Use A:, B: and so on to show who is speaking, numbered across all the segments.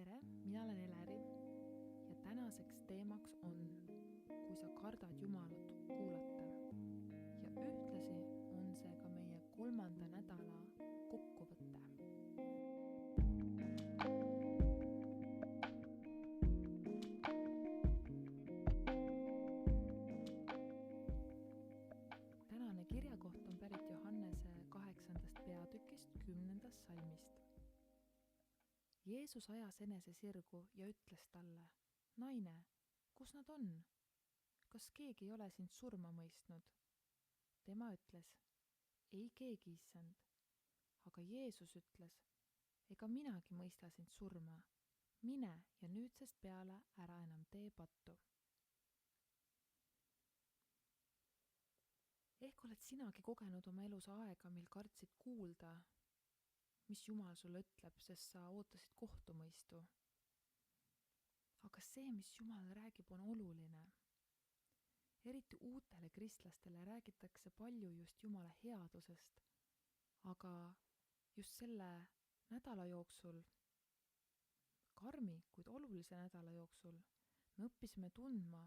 A: Tere, mina olen Eleri ja tänaseks teemaks on, kui sa kardad Jumalat kuulata. Ja ühtlasi on see ka meie 3. nädala kokkuvõte. Tänane kirjakoht on pärit Johannese 8. peatükist 10. salmist. Jeesus ajas enese sirgu ja ütles talle, naine, kus nad on? Kas keegi ei ole sind surma mõistnud? Tema ütles, ei keegi, issand. Aga Jeesus ütles, ega minagi mõista sind surma. Mine ja nüüdsest peale ära enam tee pattu. Ehk oled sinagi kogenud oma elus aega, mil kartsid kuulda, mis Jumal sulle ütleb, sest sa ootasid kohtumõistu. Aga see, mis Jumal räägib, on oluline. Eriti uutele kristlastele räägitakse palju just Jumala headusest, aga just selle nädala jooksul, karmi, kuid olulise nädala jooksul, me õppisime tundma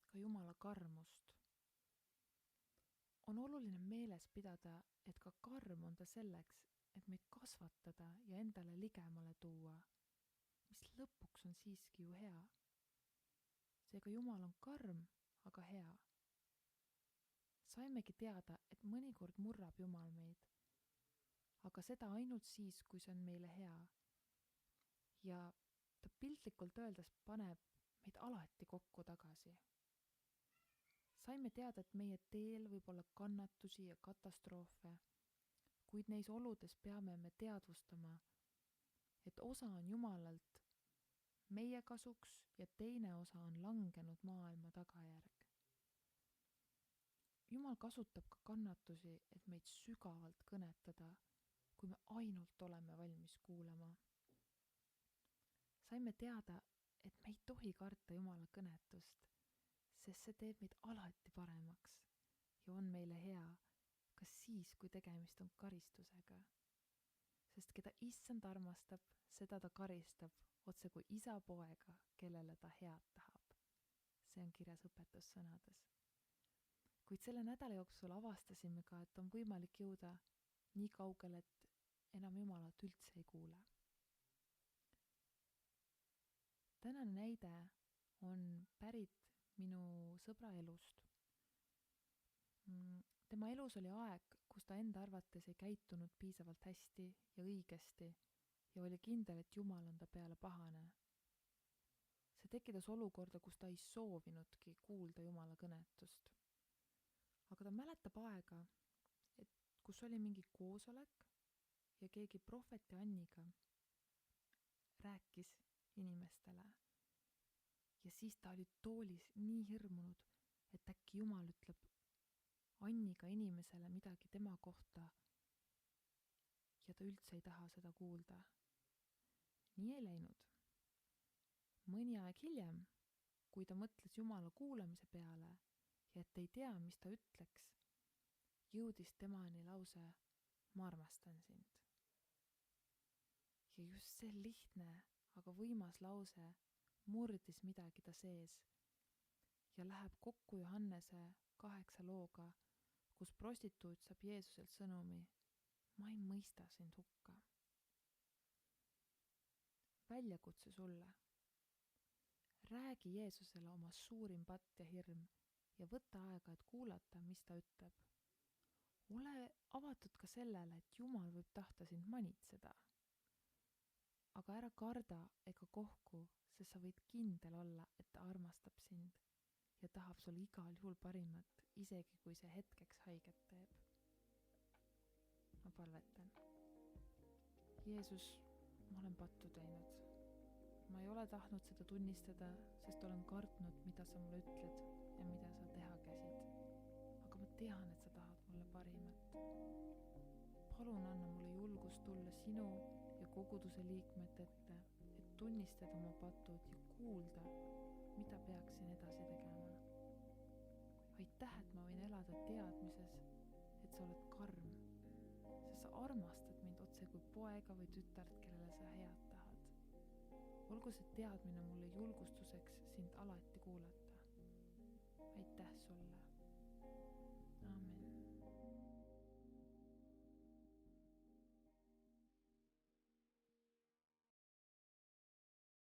A: ka Jumala karmust. On oluline meeles pidada, et ka karm on ta selleks, et meid kasvatada ja endale ligemale tuua, mis lõpuks on siiski ju hea. Seega Jumal on karm, aga hea. Saimegi teada, et mõnikord murrab Jumal meid, aga seda ainult siis, kui see on meile hea. Ja ta piltlikult öeldes paneb meid alati kokku tagasi. Saime teada, et meie teel võib olla kannatusi ja katastroofe, kuid neis oludes peame me teadvustama, et osa on Jumalalt meie kasuks ja teine osa on langenud maailma tagajärg. Jumal kasutab ka kannatusi, et meid sügavalt kõnetada, kui me ainult oleme valmis kuulama. Saime teada, et me ei tohi karta Jumala kõnetust, sest see teeb meid alati paremaks ja on meile hea, kas siis, kui tegemist on karistusega. Sest keda issand armastab, seda ta karistab, otse kui isa poega, kellele ta head tahab. See on kirjas õpetussõnades. Kuid selle nädala jooksul avastasime ka, et on võimalik jõuda nii kaugele, et enam Jumalat üldse ei kuule. Tänane näide on pärit minu sõbra elust. Tema elus oli aeg, kus ta enda arvates ei käitunud piisavalt hästi ja õigesti ja oli kindel, et Jumal on ta peale pahane. See tekitas olukorda, kus ta ei soovinudki kuulda Jumala kõnetust. Aga ta mäletab aega, et kus oli mingi koosolek ja keegi prohveti Anniga rääkis inimestele. Ja siis ta oli toolis nii hirmunud, et äkki Jumal ütleb Anniga inimesele midagi tema kohta ja ta üldse ei taha seda kuulda. Nii ei läinud. Mõni aeg hiljem, kui ta mõtles Jumala kuulamise peale ja et ei tea, mis ta ütleks, jõudis temani lause, ma armastan sind. Ja just see lihtne, aga võimas lause murdis midagi ta sees ja läheb kokku Johannese 8 looga, kus prostituut saab Jeesuselt sõnumi, ma ei mõista sind hukka. Väljakutse sulle. Räägi Jeesusele oma suurim patt ja hirm ja võta aega, et kuulata, mis ta ütleb. Ole avatud ka sellele, et Jumal võib tahta sind manitseda. Aga ära karda ega kohku, sest sa võid kindel olla, et ta armastab sind ja tahab sul igal juhul parimat, isegi kui see hetkeks haiget teeb. Ma palvetan. Jeesus, ma olen pattu teinud. Ma ei ole tahtnud seda tunnistada, sest olen kartnud, mida sa mulle ütled ja mida sa teha käsid. Aga ma tean, et sa tahad mulle parimat. Palun anna mulle julgust tulla sinu ja koguduse liikmete ette, et tunnistada oma patud ja kuulda, mida peaksin edasi tegema. Aitäh, et ma võin elada teadmises, et sa oled karm, sest sa armastad mind otse kui poega või tütart, kellele sa head tahad. Olgu olgu see teadmine mulle julgustuseks sind alati kuulata. aitäh sulle.